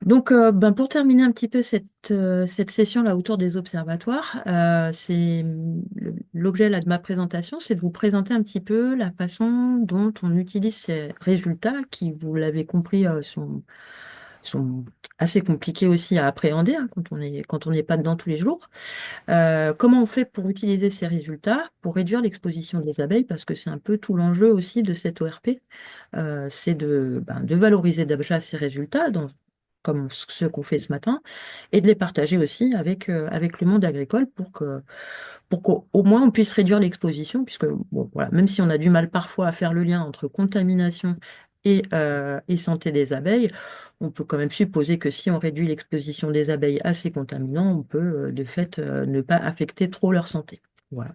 Pour terminer un petit peu cette session-là autour des observatoires, l'objet là de ma présentation, c'est de vous présenter un petit peu la façon dont on utilise ces résultats qui, vous l'avez compris, sont assez compliqués aussi à appréhender hein, quand on n'est pas dedans tous les jours. Comment on fait pour utiliser ces résultats pour réduire l'exposition des abeilles, parce que c'est un peu tout l'enjeu aussi de cette ORP, c'est de valoriser déjà ces résultats, comme ce qu'on fait ce matin, et de les partager aussi avec le monde agricole pour qu'au moins on puisse réduire l'exposition, puisque bon, voilà, même si on a du mal parfois à faire le lien entre contamination et santé des abeilles, on peut quand même supposer que si on réduit l'exposition des abeilles à ces contaminants, on peut de fait ne pas affecter trop leur santé. Voilà.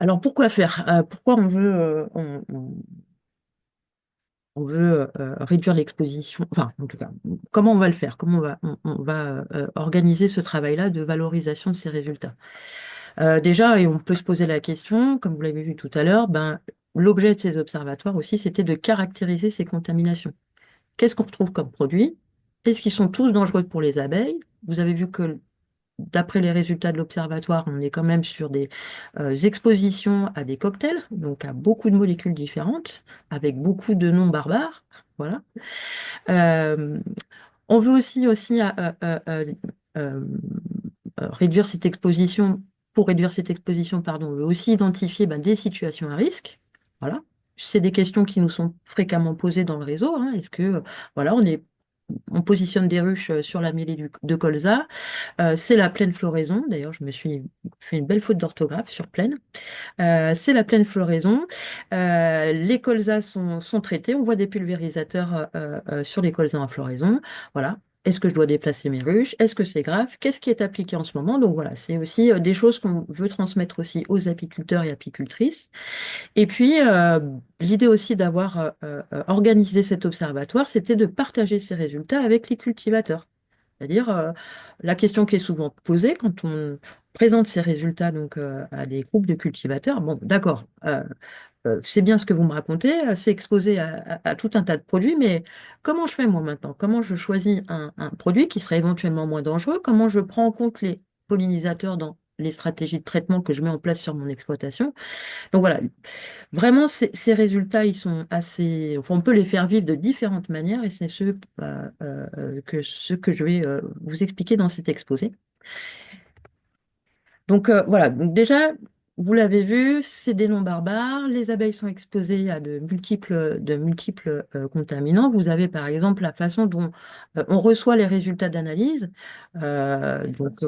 Alors pourquoi faire? Pourquoi on veut réduire l'exposition, enfin, en tout cas, comment on va le faire? Comment on va organiser ce travail-là de valorisation de ces résultats? Déjà, et on peut se poser la question, comme vous l'avez vu tout à l'heure, l'objet de ces observatoires aussi, c'était de caractériser ces contaminations. Qu'est-ce qu'on retrouve comme produits? Est-ce qu'ils sont tous dangereux pour les abeilles? Vous avez vu que d'après les résultats de l'observatoire, on est quand même sur des expositions à des cocktails, donc à beaucoup de molécules différentes, avec beaucoup de noms barbares. Voilà. Euh, on veut aussi euh, réduire cette exposition. Pour réduire cette exposition, pardon, on veut aussi identifier des situations à risque. Voilà. C'est des questions qui nous sont fréquemment posées dans le réseau, hein. Est-ce que, voilà, on positionne des ruches sur la mêlée de colza. C'est la pleine floraison. D'ailleurs, je me suis fait une belle faute d'orthographe sur pleine. C'est la pleine floraison. Les colzas sont traités. On voit des pulvérisateurs sur les colzas en floraison. Voilà. Est-ce que je dois déplacer mes ruches? Est-ce que c'est grave? Qu'est-ce qui est appliqué en ce moment? Donc voilà, c'est aussi des choses qu'on veut transmettre aussi aux apiculteurs et apicultrices. Et puis, l'idée aussi d'avoir organisé cet observatoire, c'était de partager ces résultats avec les cultivateurs. C'est-à-dire, la question qui est souvent posée quand on présente ces résultats donc, à des groupes de cultivateurs, bon, d'accord, c'est bien ce que vous me racontez, c'est exposé à tout un tas de produits, mais comment je fais moi maintenant? Comment je choisis un produit qui serait éventuellement moins dangereux? Comment je prends en compte les pollinisateurs dans les stratégies de traitement que je mets en place sur mon exploitation? Donc voilà, vraiment, ces résultats, ils sont assez. Enfin, on peut les faire vivre de différentes manières et c'est ce que je vais vous expliquer dans cet exposé. Donc voilà, donc déjà, vous l'avez vu, c'est des noms barbares. Les abeilles sont exposées à de multiples contaminants. Vous avez par exemple la façon dont on reçoit les résultats d'analyse. Hop,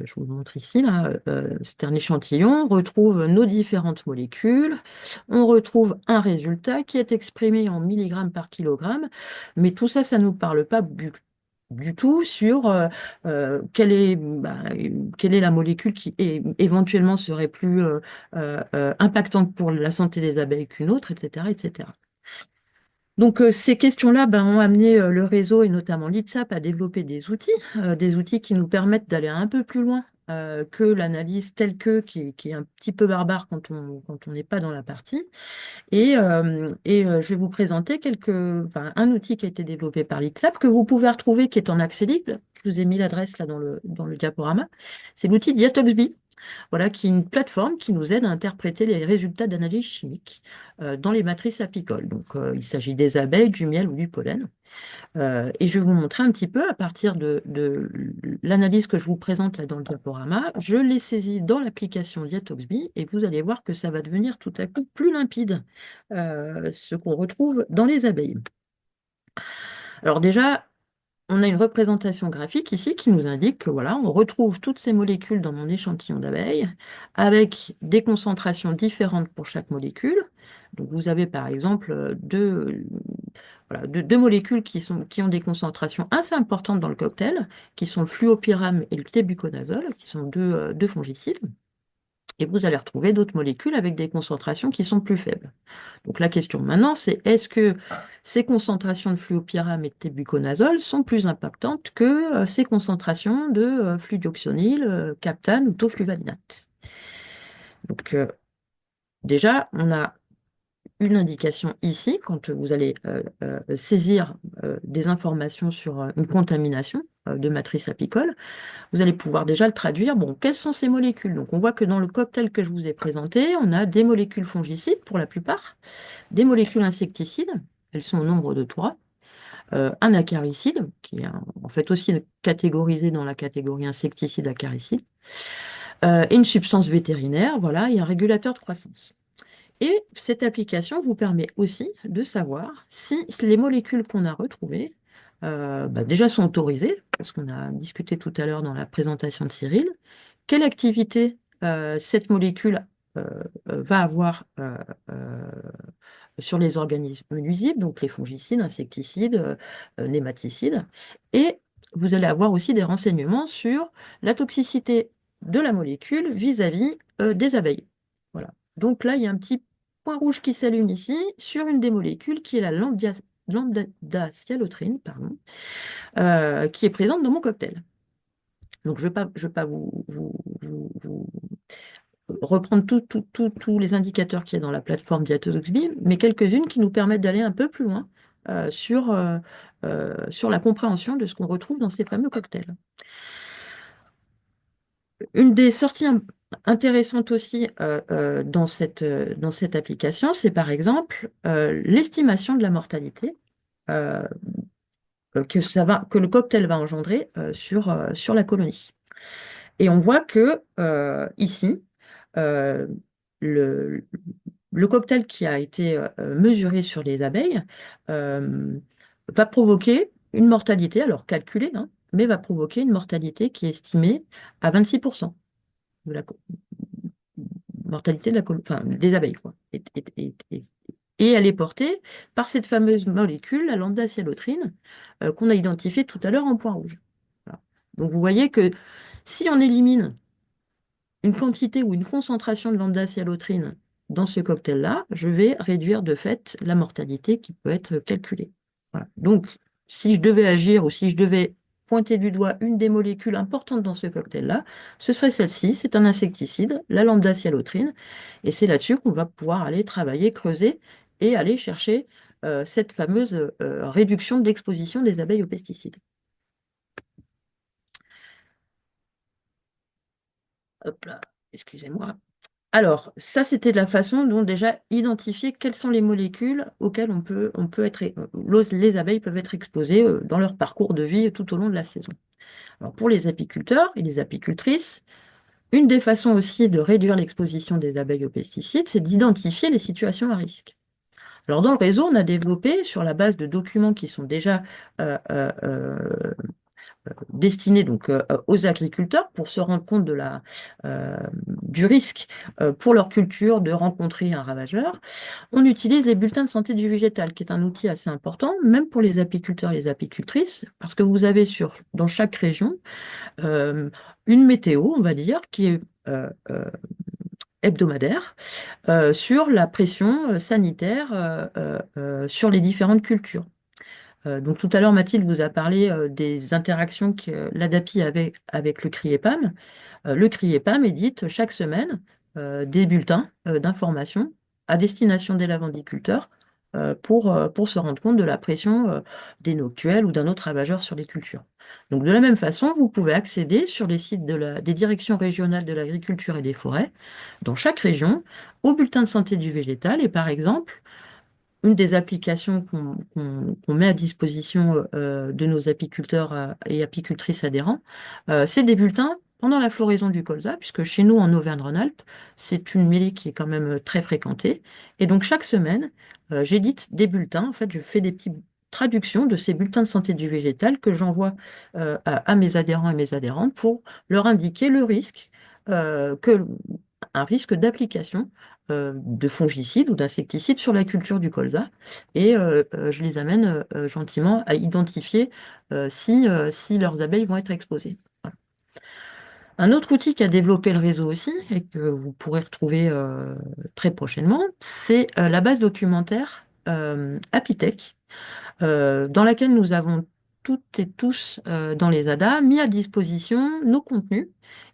je vous montre ici, là, c'est un échantillon. On retrouve nos différentes molécules. On retrouve un résultat qui est exprimé en milligrammes par kilogramme. Mais tout ça, ça ne nous parle pas du tout sur quelle est la molécule qui éventuellement serait plus impactante pour la santé des abeilles qu'une autre, etc., etc. Donc ces questions-là ont amené le réseau et notamment l'ITSAP à développer des outils qui nous permettent d'aller un peu plus loin que l'analyse telle qui est un petit peu barbare quand on n'est pas dans la partie. Je vais vous présenter un outil qui a été développé par l'ITSAP que vous pouvez retrouver qui est en accès libre. Je vous ai mis l'adresse là dans le diaporama. C'est l'outil Diatoxby, voilà, qui est une plateforme qui nous aide à interpréter les résultats d'analyse chimique dans les matrices apicoles. Donc, il s'agit des abeilles, du miel ou du pollen. Et je vais vous montrer un petit peu à partir de l'analyse que je vous présente là dans le diaporama. Je l'ai saisie dans l'application Diatoxby et vous allez voir que ça va devenir tout à coup plus limpide, ce qu'on retrouve dans les abeilles. Alors déjà, on a une représentation graphique ici qui nous indique que voilà, on retrouve toutes ces molécules dans mon échantillon d'abeilles avec des concentrations différentes pour chaque molécule. Donc vous avez par exemple deux molécules qui ont des concentrations assez importantes dans le cocktail, qui sont le fluopyrame et le clébuconazole, qui sont deux fongicides. Et vous allez retrouver d'autres molécules avec des concentrations qui sont plus faibles. Donc la question maintenant, c'est est-ce que ces concentrations de fluopyrame et de tébuconazole sont plus impactantes que ces concentrations de fluoxyonil, captane ou tofluvalinate? que déjà, on a une indication ici, quand vous allez saisir des informations sur une contamination de matrice apicole, vous allez pouvoir déjà le traduire. Bon, quelles sont ces molécules? Donc, on voit que dans le cocktail que je vous ai présenté, on a des molécules fongicides pour la plupart, des molécules insecticides, elles sont au nombre de trois, un acaricide, qui est en fait aussi catégorisé dans la catégorie insecticide acaricide, et une substance vétérinaire, voilà, et un régulateur de croissance. Et cette application vous permet aussi de savoir si les molécules qu'on a retrouvées déjà sont autorisées, parce qu'on a discuté tout à l'heure dans la présentation de Cyril, quelle activité cette molécule euh, va avoir sur les organismes nuisibles, donc les fongicides, insecticides, nématicides. Et vous allez avoir aussi des renseignements sur la toxicité de la molécule vis-à-vis des abeilles. Voilà. Donc là, il y a un petit point rouge qui s'allume ici sur une des molécules qui est la lambda-cyhalotrine, pardon, qui est présente dans mon cocktail. Donc, je vais pas vous reprendre tous les indicateurs qu'il y a dans la plateforme Diatoxbib, mais quelques-unes qui nous permettent d'aller un peu plus loin sur la compréhension de ce qu'on retrouve dans ces fameux cocktails. Une des sorties intéressantes aussi dans cette application, c'est par exemple l'estimation de la mortalité que le cocktail va engendrer sur la colonie. Et on voit que ici, euh, le, le cocktail qui a été mesuré sur les abeilles euh, va provoquer une mortalité, alors calculée, hein, mais va provoquer une mortalité qui est estimée à 26% de la mortalité enfin, des abeilles, quoi. Et elle est portée par cette fameuse molécule, la lambda-cyhalotrine, qu'on a identifiée tout à l'heure en point rouge. Voilà. Donc vous voyez que si on élimine une quantité ou une concentration de lambda-cyhalotrine dans ce cocktail-là, je vais réduire de fait la mortalité qui peut être calculée. Voilà. Donc, si je devais agir ou si je devais pointer du doigt une des molécules importantes dans ce cocktail-là, ce serait celle-ci. C'est un insecticide, la lambda-cyhalotrine, et c'est là-dessus qu'on va pouvoir aller travailler, creuser et aller chercher cette fameuse réduction de l'exposition des abeilles aux pesticides. Hop là, excusez-moi. Alors, ça, c'était de la façon dont déjà identifier quelles sont les molécules auxquelles on peut être, les abeilles peuvent être exposées dans leur parcours de vie tout au long de la saison. Alors, pour les apiculteurs et les apicultrices, une des façons aussi de réduire l'exposition des abeilles aux pesticides, c'est d'identifier les situations à risque. Alors, dans le réseau, on a développé, sur la base de documents qui sont déjà euh, euh, euh, destinés donc aux agriculteurs pour se rendre compte du risque pour leur culture de rencontrer un ravageur. On utilise les bulletins de santé du végétal, qui est un outil assez important, même pour les apiculteurs et les apicultrices, parce que vous avez dans chaque région euh, une météo, on va dire, qui est hebdomadaire sur la pression sanitaire sur les différentes cultures. Donc tout à l'heure, Mathilde vous a parlé des interactions que l'ADAPI avait avec le CRIEPAM. Le CRIEPAM édite chaque semaine des bulletins d'information à destination des lavandiculteurs pour se rendre compte de la pression des noctuels ou d'un autre ravageur sur les cultures. Donc de la même façon, vous pouvez accéder sur les sites des directions régionales de l'agriculture et des forêts, dans chaque région, au bulletin de santé du végétal et par exemple, une des applications qu'on met à disposition de nos apiculteurs et apicultrices adhérents, c'est des bulletins pendant la floraison du colza, puisque chez nous, en Auvergne-Rhône-Alpes, c'est une mêlée qui est quand même très fréquentée. Et donc, chaque semaine, j'édite des bulletins. En fait, je fais des petites traductions de ces bulletins de santé du végétal que j'envoie à mes adhérents et mes adhérentes pour leur indiquer le risque, un risque d'application de fongicides ou d'insecticides sur la culture du colza. Et je les amène gentiment à identifier si leurs abeilles vont être exposées. Voilà. Un autre outil qui a développé le réseau aussi, et que vous pourrez retrouver très prochainement, c'est la base documentaire Apitech, dans laquelle nous avons toutes et tous dans les ADA mis à disposition nos contenus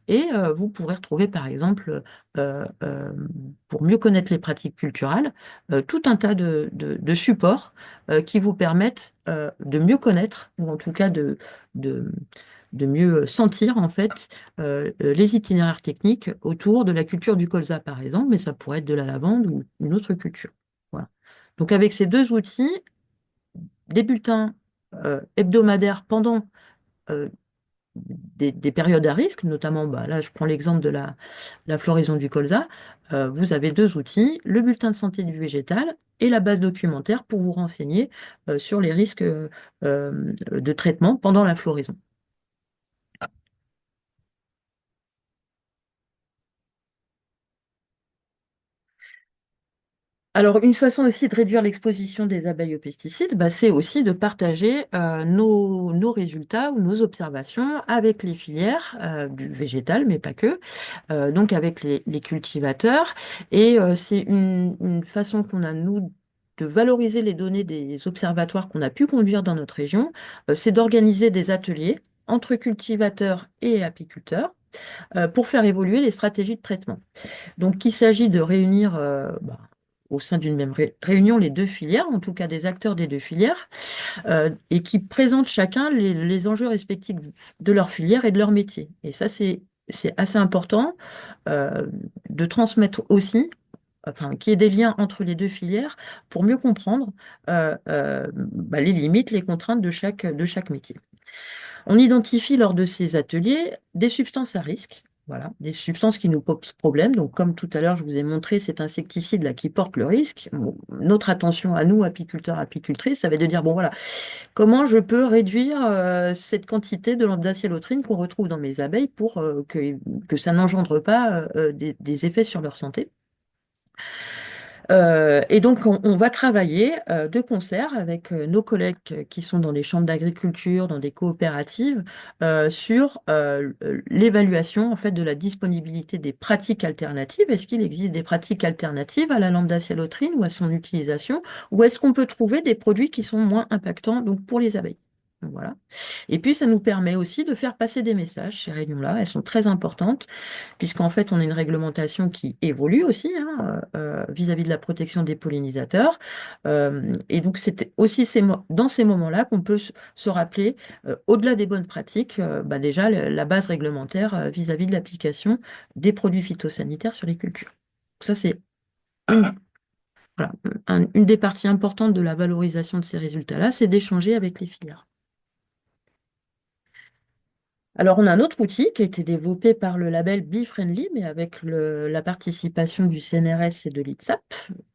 Et vous pourrez retrouver, par exemple, euh, euh, pour mieux connaître les pratiques culturelles, tout un tas de supports qui vous permettent de mieux connaître, ou en tout cas de, de mieux sentir en fait les itinéraires techniques autour de la culture du colza, par exemple, mais ça pourrait être de la lavande ou une autre culture. Voilà. Donc avec ces deux outils, des bulletins hebdomadaires pendant euh, des périodes à risque, notamment, bah, là je prends l'exemple de la floraison du colza, vous avez deux outils, le bulletin de santé du végétal et la base documentaire pour vous renseigner sur les risques de traitement pendant la floraison. Alors, une façon aussi de réduire l'exposition des abeilles aux pesticides, bah, c'est aussi de partager nos résultats ou nos observations avec les filières du végétal, mais pas que, donc avec les cultivateurs. Et c'est une façon qu'on a, nous, de valoriser les données des observatoires qu'on a pu conduire dans notre région, c'est d'organiser des ateliers entre cultivateurs et apiculteurs pour faire évoluer les stratégies de traitement. Donc, il s'agit de réunir au sein d'une même réunion les deux filières, en tout cas des acteurs des deux filières, et qui présentent chacun les enjeux respectifs de leur filière et de leur métier. Et ça, c'est assez important euh, de transmettre aussi, enfin, qu'il y ait des liens entre les deux filières pour mieux comprendre les limites, les contraintes de chaque métier. On identifie lors de ces ateliers des substances à risque, voilà, des substances qui nous posent problème. Donc, comme tout à l'heure, je vous ai montré cet insecticide-là qui porte le risque. Bon, notre attention à nous, apiculteurs, apicultrices, ça va être de dire, bon voilà, comment je peux réduire cette quantité de d'acélotrine qu'on retrouve dans mes abeilles pour que ça n'engendre pas des effets sur leur santé. Et donc, on va travailler de concert avec nos collègues qui sont dans des chambres d'agriculture, dans des coopératives, sur l'évaluation en fait de la disponibilité des pratiques alternatives. Est-ce qu'il existe des pratiques alternatives à la lambda-cialotrine ou à son utilisation, ou est-ce qu'on peut trouver des produits qui sont moins impactants donc pour les abeilles? Donc, voilà. Et puis, ça nous permet aussi de faire passer des messages. Ces réunions-là, elles sont très importantes puisqu'en fait, on a une réglementation qui évolue aussi hein, vis-à-vis de la protection des pollinisateurs. Et donc, c'est aussi dans ces moments-là qu'on peut se rappeler, au-delà des bonnes pratiques, déjà la base réglementaire vis-à-vis de l'application des produits phytosanitaires sur les cultures. Ça, c'est une, voilà, une des parties importantes de la valorisation de ces résultats-là, c'est d'échanger avec les filières. Alors, on a un autre outil qui a été développé par le label BeFriendly, mais avec la participation du CNRS et de l'ITSAP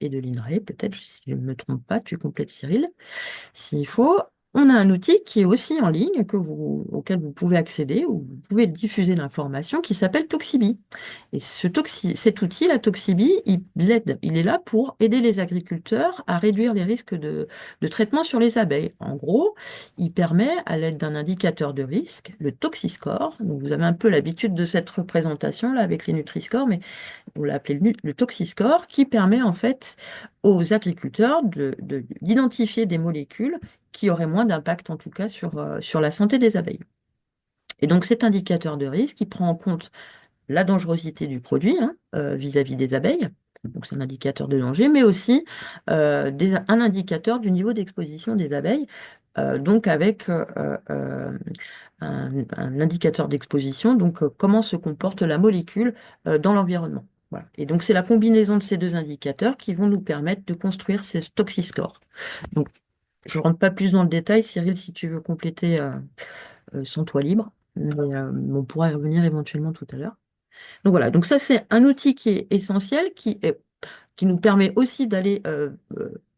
et de l'INRAE, peut-être, si je ne me trompe pas, tu complètes Cyril. S'il faut, on a un outil qui est aussi en ligne, auquel vous pouvez accéder, ou vous pouvez diffuser l'information, qui s'appelle Toxibi. Et cet outil, la Toxibi, il est là pour aider les agriculteurs à réduire les risques de traitement sur les abeilles. En gros, il permet, à l'aide d'un indicateur de risque, le Toxiscore, donc vous avez un peu l'habitude de cette représentation là avec les Nutri-Score, mais on l'a appelé le Toxiscore, qui permet en fait aux agriculteurs d'identifier des molécules qui auraient moins d'impact en tout cas sur la santé des abeilles. Et donc cet indicateur de risque, il prend en compte la dangerosité du produit hein, vis-à-vis des abeilles, donc c'est un indicateur de danger, mais aussi un indicateur du niveau d'exposition des abeilles, donc avec un indicateur d'exposition, donc comment se comporte la molécule dans l'environnement. Voilà. Et donc c'est la combinaison de ces deux indicateurs qui vont nous permettre de construire ces toxiscores. Donc je ne rentre pas plus dans le détail, Cyril, si tu veux compléter sans toi libre, mais on pourra y revenir éventuellement tout à l'heure. Donc voilà, donc ça c'est un outil qui est essentiel, qui nous permet aussi d'aller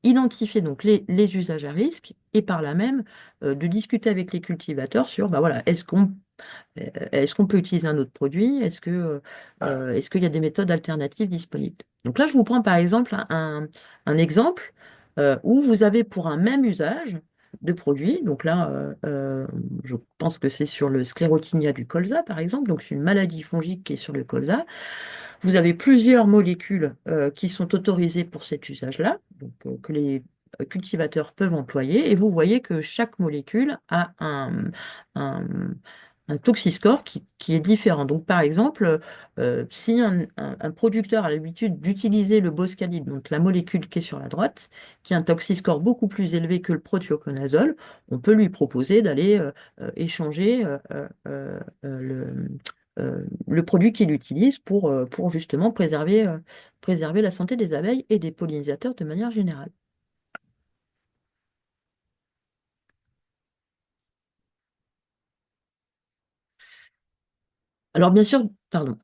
identifier donc les usages à risque et par là même de discuter avec les cultivateurs sur bah voilà, est-ce qu'on peut utiliser un autre produit? Est-ce qu'il y a des méthodes alternatives disponibles? Donc là, je vous prends par exemple un exemple où vous avez pour un même usage de produit, donc là, je pense que c'est sur le sclérotinia du colza, par exemple, donc c'est une maladie fongique qui est sur le colza. Vous avez plusieurs molécules qui sont autorisées pour cet usage-là, donc, que les cultivateurs peuvent employer, et vous voyez que chaque molécule a un, un toxiscore qui est différent. Donc, par exemple, si un producteur a l'habitude d'utiliser le boscalide, donc la molécule qui est sur la droite, qui a un toxiscore beaucoup plus élevé que le prothioconazole, on peut lui proposer d'aller échanger le produit qu'il utilise pour justement préserver la santé des abeilles et des pollinisateurs de manière générale. Alors, bien sûr, pardon.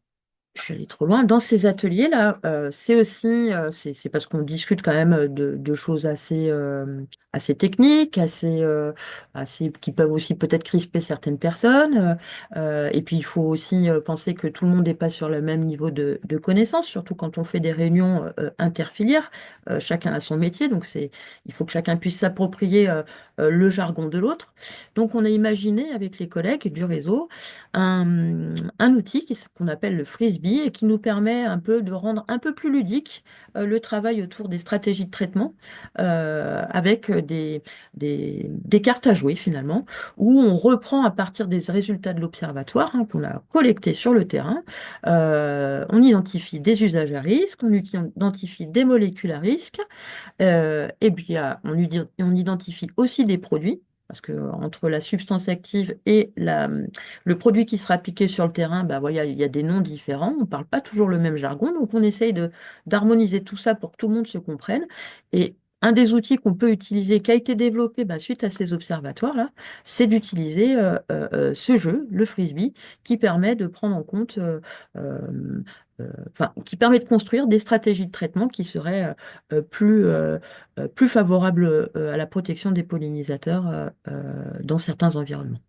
Je suis allée trop loin. Dans ces ateliers-là, c'est aussi, c'est parce qu'on discute quand même de choses assez techniques, qui peuvent aussi peut-être crisper certaines personnes. Et puis, il faut aussi penser que tout le monde n'est pas sur le même niveau de connaissance, surtout quand on fait des réunions interfilières. Chacun a son métier, donc il faut que chacun puisse s'approprier le jargon de l'autre. Donc, on a imaginé avec les collègues du réseau un outil qu'on appelle le frisbee et qui nous permet un peu de rendre un peu plus ludique le travail autour des stratégies de traitement avec des cartes à jouer finalement, où on reprend à partir des résultats de l'observatoire qu'on a collectés sur le terrain. On identifie des usages à risque, on identifie des molécules à risque, et puis on identifie aussi des produits. Parce que entre la substance active et le produit qui sera appliqué sur le terrain, bah, voilà, il y a des noms différents. On ne parle pas toujours le même jargon. Donc on essaye d'harmoniser tout ça pour que tout le monde se comprenne. Et un des outils qu'on peut utiliser, qui a été développé bah, suite à ces observatoires-là, c'est d'utiliser ce jeu, le frisbee, qui permet de prendre en compte, qui permet de construire des stratégies de traitement qui seraient plus favorable à la protection des pollinisateurs dans certains environnements.